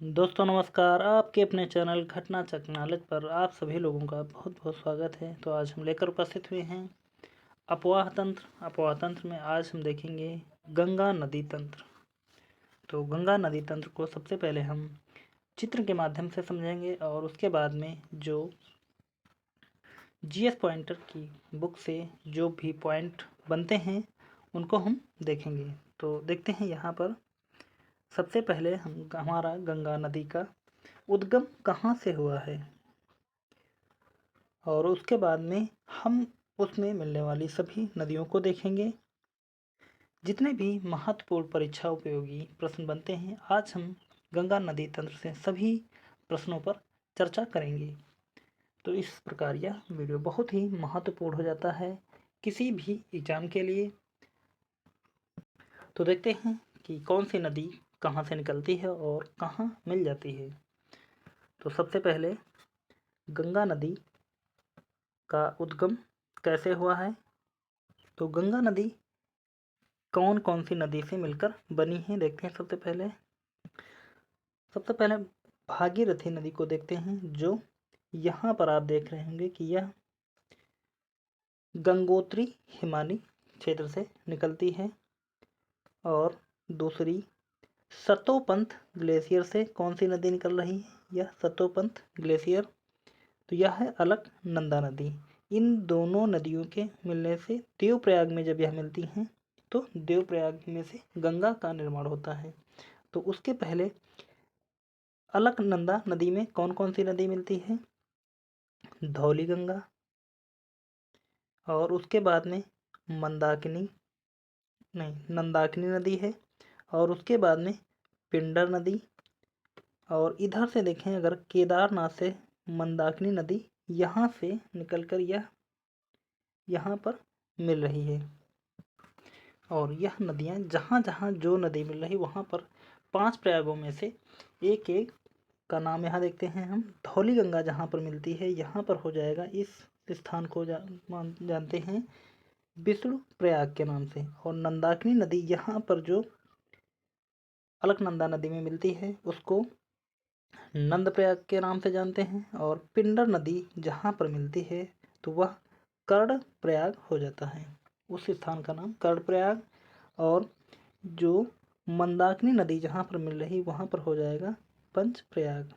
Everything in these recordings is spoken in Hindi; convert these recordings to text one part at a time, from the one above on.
दोस्तों नमस्कार। आपके अपने चैनल घटना चक नॉलेज पर आप सभी लोगों का बहुत बहुत स्वागत है। तो आज हम लेकर उपस्थित हुए हैं अपवाह तंत्र। अपवाह तंत्र में आज हम देखेंगे गंगा नदी तंत्र। तो गंगा नदी तंत्र को सबसे पहले हम चित्र के माध्यम से समझेंगे और उसके बाद में जो जीएस पॉइंटर की बुक से जो भी पॉइंट बनते हैं उनको हम देखेंगे। तो देखते हैं यहाँ पर सबसे पहले हमारा गंगा नदी का उद्गम कहाँ से हुआ है और उसके बाद में हम उसमें मिलने वाली सभी नदियों को देखेंगे। जितने भी महत्वपूर्ण परीक्षा उपयोगी प्रश्न बनते हैं आज हम गंगा नदी तंत्र से सभी प्रश्नों पर चर्चा करेंगे। तो इस प्रकार यह वीडियो बहुत ही महत्वपूर्ण हो जाता है किसी भी एग्जाम के लिए। तो देखते हैं कि कौन सी नदी कहाँ से निकलती है और कहाँ मिल जाती है। तो सबसे पहले गंगा नदी का उद्गम कैसे हुआ है। तो गंगा नदी कौन कौन सी नदी से मिलकर बनी है देखते हैं। सबसे पहले भागीरथी नदी को देखते हैं जो यहाँ पर आप देख रहे होंगे कि यह गंगोत्री हिमानी क्षेत्र से निकलती है। और दूसरी सतोपंथ ग्लेशियर से कौन सी नदी निकल रही है, यह सतोपंथ ग्लेशियर। तो यह है अलकनंदा नदी। इन दोनों नदियों के मिलने से देवप्रयाग में जब यह मिलती हैं तो देवप्रयाग में से गंगा का निर्माण होता है। तो उसके पहले अलकनंदा नदी में कौन कौन सी नदी मिलती है, धौली गंगा और उसके बाद में नंदाकिनी नदी है और उसके बाद में पिंडर नदी। और इधर से देखें अगर केदारनाथ से मंदाकिनी नदी यहाँ से निकलकर यह यहाँ पर मिल रही है। और यह नदियाँ जहाँ जहाँ जो नदी मिल रही वहाँ पर 5 प्रयागों में से एक एक का नाम यहाँ देखते हैं हम। धौली गंगा जहाँ पर मिलती है यहाँ पर हो जाएगा, इस स्थान को जानते हैं विष्णु प्रयाग के नाम से। और नंदाकिनी नदी यहाँ पर जो अलकनंदा नदी में मिलती है उसको नंद प्रयाग के नाम से जानते हैं। और पिंडर नदी जहाँ पर मिलती है तो वह कर्ण प्रयाग हो जाता है, उस स्थान का नाम कर्ण प्रयाग। और जो मंदाकिनी नदी जहाँ पर मिल रही वहाँ पर हो जाएगा पंच प्रयाग।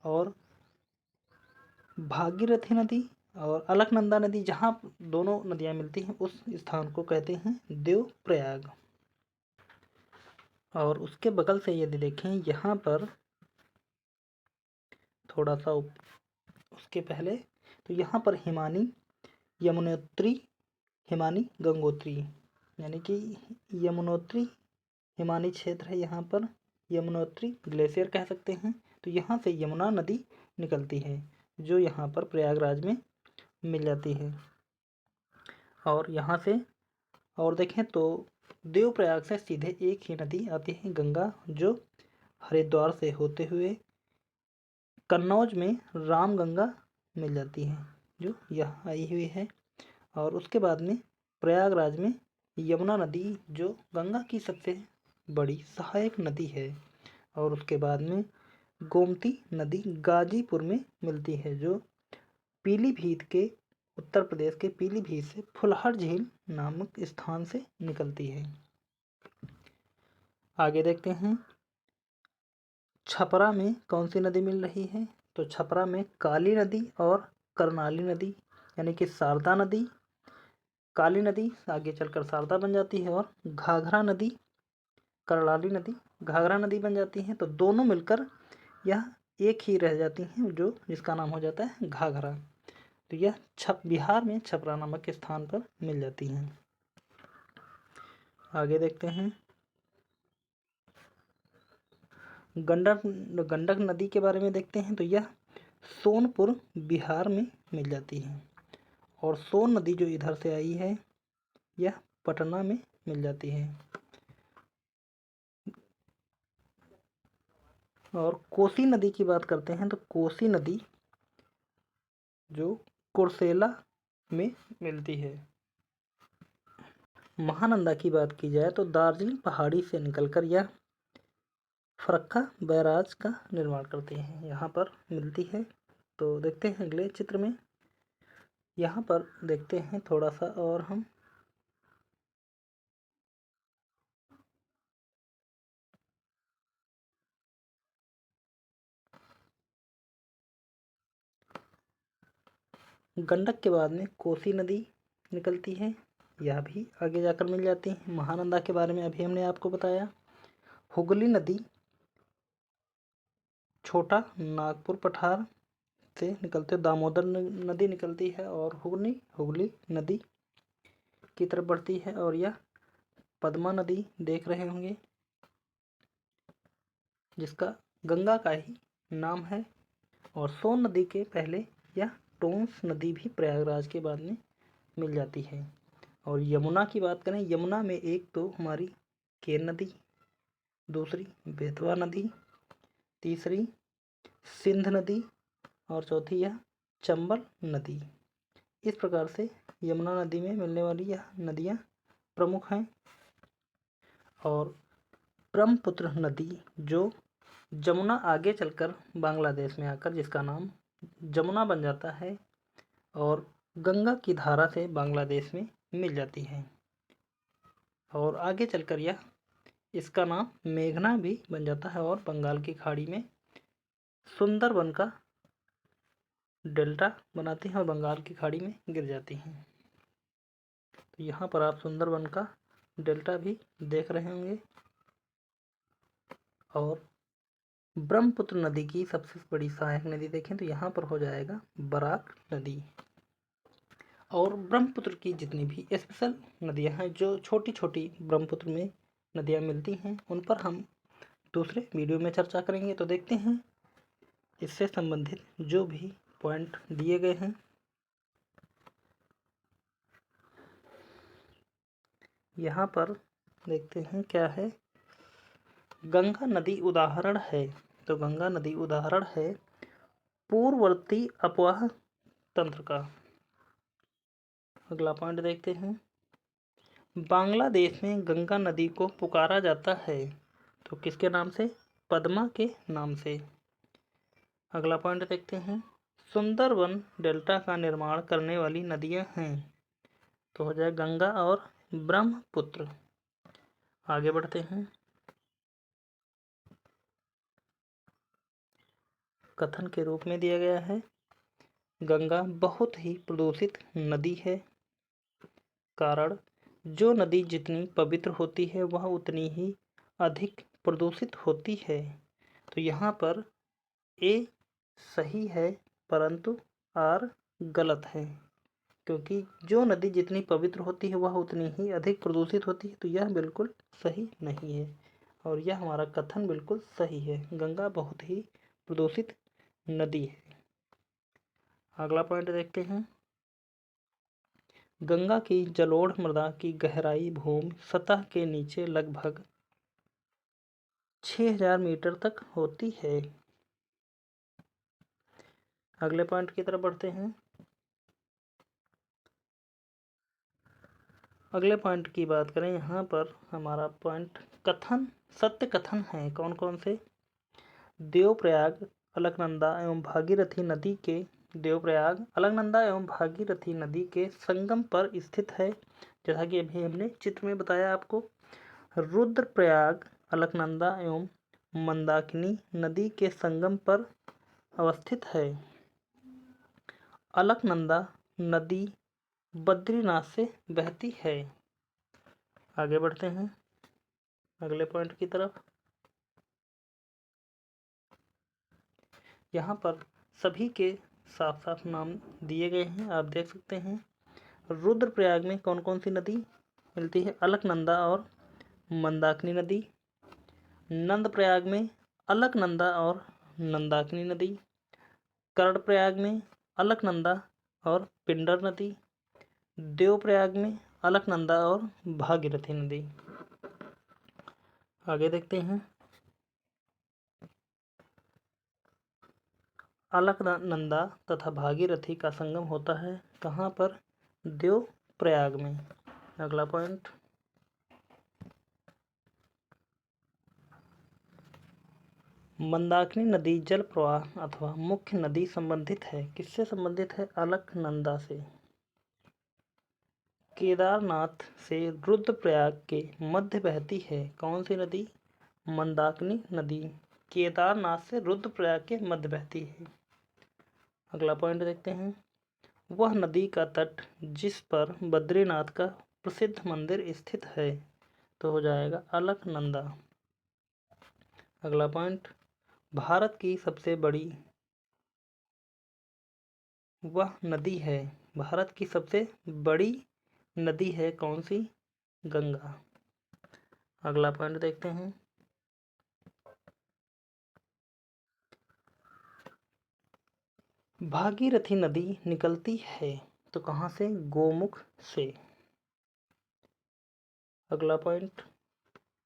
और भागीरथी नदी और अलकनंदा नदी जहाँ दोनों नदियाँ मिलती हैं उस स्थान को कहते हैं देवप्रयाग। और उसके बगल से यदि देखें यहाँ पर थोड़ा सा उसके पहले तो यहाँ पर हिमानी यमुनोत्री हिमानी गंगोत्री यानी कि यमुनोत्री हिमानी क्षेत्र है, यहाँ पर यमुनोत्री ग्लेशियर कह सकते हैं। तो यहाँ से यमुना नदी निकलती है जो यहाँ पर प्रयागराज में मिल जाती है। और यहाँ से और देखें तो देवप्रयाग से सीधे एक ही नदी आती है गंगा, जो हरिद्वार से होते हुए कन्नौज में रामगंगा मिल जाती है जो यहाँ आई हुई है। और उसके बाद में प्रयागराज में यमुना नदी जो गंगा की सबसे बड़ी सहायक नदी है। और उसके बाद में गोमती नदी गाजीपुर में मिलती है जो पीलीभीत के उत्तर प्रदेश के पीलीभीत से फुलहर झील नामक स्थान से निकलती है। आगे देखते हैं छपरा में कौन सी नदी मिल रही है। तो छपरा में काली नदी और करनाली नदी यानी कि शारदा नदी, काली नदी आगे चलकर शारदा बन जाती है और घाघरा नदी करनाली नदी घाघरा नदी बन जाती है। तो दोनों मिलकर यह एक ही रह जाती हैं जो जिसका नाम हो जाता है घाघरा। तो यह बिहार में छपरा नामक स्थान पर मिल जाती हैं। आगे देखते हैं गंडक नदी के बारे में देखते हैं। तो यह सोनपुर बिहार में मिल जाती है। और सोन नदी जो इधर से आई है यह पटना में मिल जाती है। और कोसी नदी की बात करते हैं तो कोसी नदी जो कुर्सेला में मिलती है। महानंदा की बात की जाए तो दार्जिलिंग पहाड़ी से निकलकर यह फरक्का बैराज का निर्माण करती है, यहाँ पर मिलती है। तो देखते हैं अगले चित्र में, यहाँ पर देखते हैं थोड़ा सा और हम। गंडक के बाद में कोसी नदी निकलती है, यह भी आगे जाकर मिल जाती है। महानंदा के बारे में अभी हमने आपको बताया। हुगली नदी छोटा नागपुर पठार से निकलते दामोदर नदी निकलती है और हुगली नदी की तरफ बढ़ती है, और यह पद्मा नदी देख रहे होंगे जिसका गंगा का ही नाम है। और सोन नदी के पहले यह टोंस नदी भी प्रयागराज के बाद में मिल जाती है। और यमुना की बात करें, यमुना में एक तो हमारी केन नदी, दूसरी बेतवा नदी, तीसरी सिंध नदी और चौथी यह चंबल नदी। इस प्रकार से यमुना नदी में मिलने वाली यह नदियाँ प्रमुख हैं। और ब्रह्मपुत्र नदी जो जमुना आगे चलकर बांग्लादेश में आकर जिसका नाम जमुना बन जाता है और गंगा की धारा से बांग्लादेश में मिल जाती है, और आगे चलकर यह इसका नाम मेघना भी बन जाता है और बंगाल की खाड़ी में सुंदरबन का डेल्टा बनाती हैं और बंगाल की खाड़ी में गिर जाती हैं। तो यहाँ पर आप सुंदरबन का डेल्टा भी देख रहे होंगे। और ब्रह्मपुत्र नदी की सबसे बड़ी सहायक नदी देखें तो यहाँ पर हो जाएगा बराक नदी। और ब्रह्मपुत्र की जितनी भी स्पेशल नदियाँ हैं, जो छोटी छोटी ब्रह्मपुत्र में नदियाँ मिलती हैं, उन पर हम दूसरे वीडियो में चर्चा करेंगे। तो देखते हैं इससे संबंधित जो भी पॉइंट दिए गए हैं। यहाँ पर देखते हैं क्या है। गंगा नदी उदाहरण है, तो गंगा नदी उदाहरण है पूर्ववर्ती अपवाह तंत्र का। अगला पॉइंट देखते हैं। बांग्लादेश में गंगा नदी को पुकारा जाता है, तो किसके नाम से? पद्मा के नाम से। अगला पॉइंट देखते हैं। सुंदरबन डेल्टा का निर्माण करने वाली नदियां हैं, तो हो जाए गंगा और ब्रह्मपुत्र। आगे बढ़ते हैं। कथन के रूप में दिया गया है, गंगा बहुत ही प्रदूषित नदी है। कारण, जो नदी जितनी पवित्र होती है वह उतनी ही अधिक प्रदूषित होती है। तो यहाँ पर ए सही है परंतु आर गलत है, क्योंकि जो नदी जितनी पवित्र होती है वह उतनी ही अधिक प्रदूषित होती है। तो यह बिल्कुल सही नहीं है और यह हमारा कथन बिल्कुल सही है। गंगा बहुत ही प्रदूषित नदी है। अगला पॉइंट देखते हैं। गंगा की जलोढ़ मृदा की गहराई भूमि सतह के नीचे लगभग 6000 मीटर तक होती है। अगले पॉइंट की तरफ बढ़ते हैं। अगले पॉइंट की बात करें, यहाँ पर हमारा पॉइंट कथन, सत्य कथन है। कौन कौन से? देवप्रयाग अलकनंदा एवं भागीरथी नदी के देवप्रयाग अलकनंदा एवं भागीरथी नदी के संगम पर स्थित है, जैसा कि अभी हमने चित्र में बताया आपको। रुद्रप्रयाग अलकनंदा एवं मंदाकिनी नदी के संगम पर अवस्थित है। अलकनंदा नदी बद्रीनाथ से बहती है। आगे बढ़ते हैं अगले पॉइंट की तरफ। यहाँ पर सभी के साफ साफ नाम दिए गए हैं, आप देख सकते हैं। रुद्रप्रयाग में कौन कौन सी नदी मिलती है? अलकनंदा और मंदाकिनी नदी। नंदप्रयाग में अलकनंदा और नंदाकिनी नदी। कर्णप्रयाग में अलकनंदा और पिंडर नदी। देवप्रयाग में अलकनंदा और भागीरथी नदी। आगे देखते हैं। अलकनंदा तथा भागीरथी का संगम होता है कहाँ पर? देवप्रयाग में। अगला पॉइंट। मंदाकिनी नदी जल प्रवाह अथवा मुख्य नदी संबंधित है, किससे संबंधित है? अलकनंदा से। केदारनाथ से रुद्रप्रयाग के मध्य बहती है कौन सी नदी? मंदाकिनी नदी केदारनाथ से रुद्रप्रयाग के मध्य बहती है। अगला पॉइंट देखते हैं। वह नदी का तट जिस पर बद्रीनाथ का प्रसिद्ध मंदिर स्थित है, तो हो जाएगा अलकनंदा। अगला पॉइंट, भारत की सबसे बड़ी वह नदी है, भारत की सबसे बड़ी नदी है कौन सी? गंगा। अगला पॉइंट देखते हैं। भागीरथी नदी निकलती है तो कहाँ से? गोमुख से। अगला पॉइंट,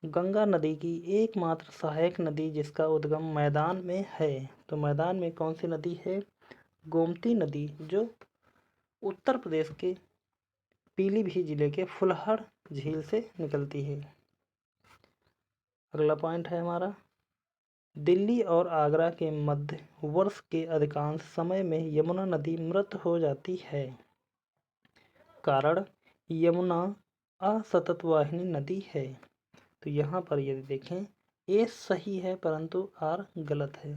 गंगा नदी की एकमात्र सहायक नदी जिसका उद्गम मैदान में है, तो मैदान में कौन सी नदी है? गोमती नदी, जो उत्तर प्रदेश के पीलीभीत जिले के फुलहड़ झील से निकलती है। अगला पॉइंट है हमारा, दिल्ली और आगरा के मध्य वर्ष के अधिकांश समय में यमुना नदी मृत हो जाती है। कारण, यमुना असततवाहिनी नदी है। तो यहाँ पर यदि देखें, ए सही है परंतु आर गलत है।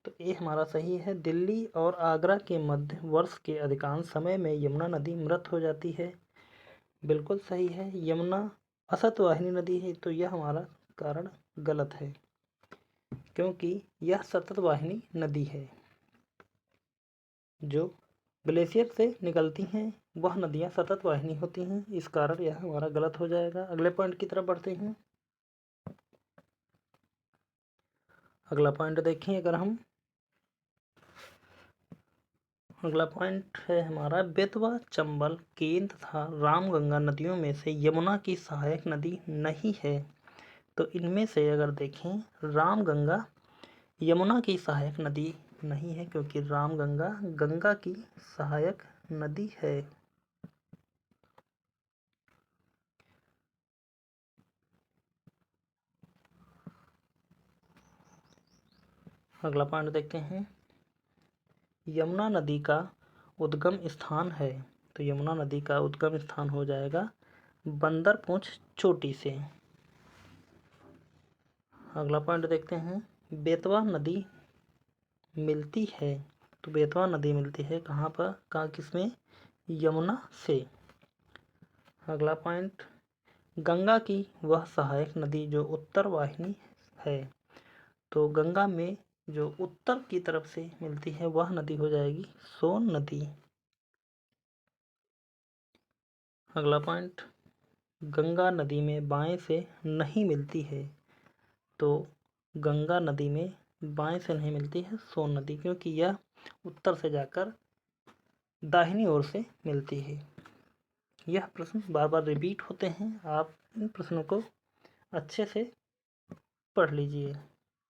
तो ए हमारा सही है, दिल्ली और आगरा के मध्य वर्ष के अधिकांश समय में यमुना नदी मृत हो जाती है। बिल्कुल सही है, यमुना असतवाहिनी नदी है, तो यह हमारा कारण गलत है, क्योंकि यह सतत वाहिनी नदी है। जो ग्लेशियर से निकलती हैं वह नदियाँ सतत वाहिनी होती हैं, इस कारण यह हमारा गलत हो जाएगा। अगले पॉइंट की तरफ बढ़ते हैं। अगला पॉइंट देखें अगर हम, अगला पॉइंट है हमारा, बेतवा, चंबल, केन तथा रामगंगा नदियों में से यमुना की सहायक नदी नहीं है। तो इनमें से अगर देखें, रामगंगा यमुना की सहायक नदी नहीं है, क्योंकि रामगंगा गंगा की सहायक नदी है। अगला पॉइंट देखते हैं। यमुना नदी का उद्गम स्थान है, तो यमुना नदी का उद्गम स्थान हो जाएगा बंदरपूंछ चोटी से। अगला पॉइंट देखते हैं। बेतवा नदी मिलती है, तो बेतवा नदी मिलती है कहाँ पर? किसमें? यमुना से। अगला पॉइंट, गंगा की वह सहायक नदी जो उत्तर वाहिनी है, तो गंगा में जो उत्तर की तरफ से मिलती है वह नदी हो जाएगी सोन नदी। अगला पॉइंट, गंगा नदी में बाएं से नहीं मिलती है, तो गंगा नदी में बाएं से नहीं मिलती है सोन नदी, क्योंकि यह उत्तर से जाकर दाहिनी ओर से मिलती है। यह प्रश्न बार बार रिपीट होते हैं, आप इन प्रश्नों को अच्छे से पढ़ लीजिए।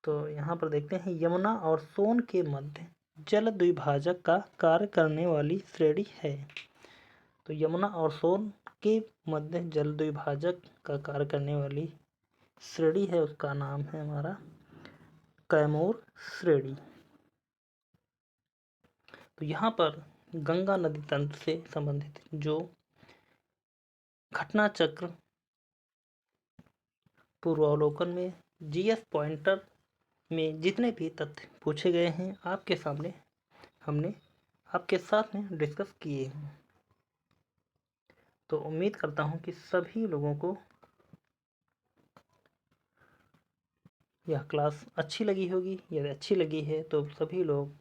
तो यहाँ पर देखते हैं, यमुना और सोन के मध्य जल द्विभाजक का कार्य करने वाली श्रेणी है। तो यमुना और सोन के मध्य जल द्विभाजक का कार्य करने वाली श्रेणी है, उसका नाम है हमारा कैमूर श्रेणी। तो यहाँ पर गंगा नदी तंत्र से संबंधित जो घटना चक्र पूर्वावलोकन में जीएस पॉइंटर में जितने भी तथ्य पूछे गए हैं आपके सामने हमने आपके साथ में डिस्कस किए हैं। तो उम्मीद करता हूँ कि सभी लोगों को यह क्लास अच्छी लगी होगी। यदि अच्छी लगी है तो सभी लोग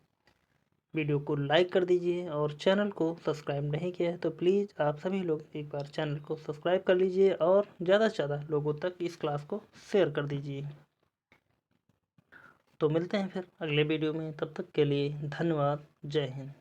वीडियो को लाइक कर दीजिए, और चैनल को सब्सक्राइब नहीं किया है तो प्लीज़ आप सभी लोग एक बार चैनल को सब्सक्राइब कर लीजिए और ज़्यादा से ज़्यादा लोगों तक इस क्लास को शेयर कर दीजिए। तो मिलते हैं फिर अगले वीडियो में, तब तक के लिए धन्यवाद। जय हिंद।